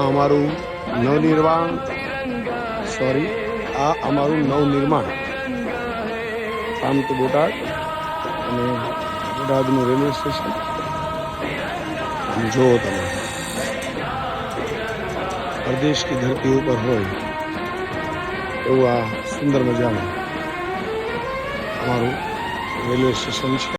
અમારું નવનિર્માણ નવનિર્માણ કામ તો બોટાદ અને બોટાદનું રેલવે સ્ટેશન જુઓ તમે प्रदेश की धरती ऊपर हो એવું આ સુંદર મજાનું અમારું રેલવે સ્ટેશન છે।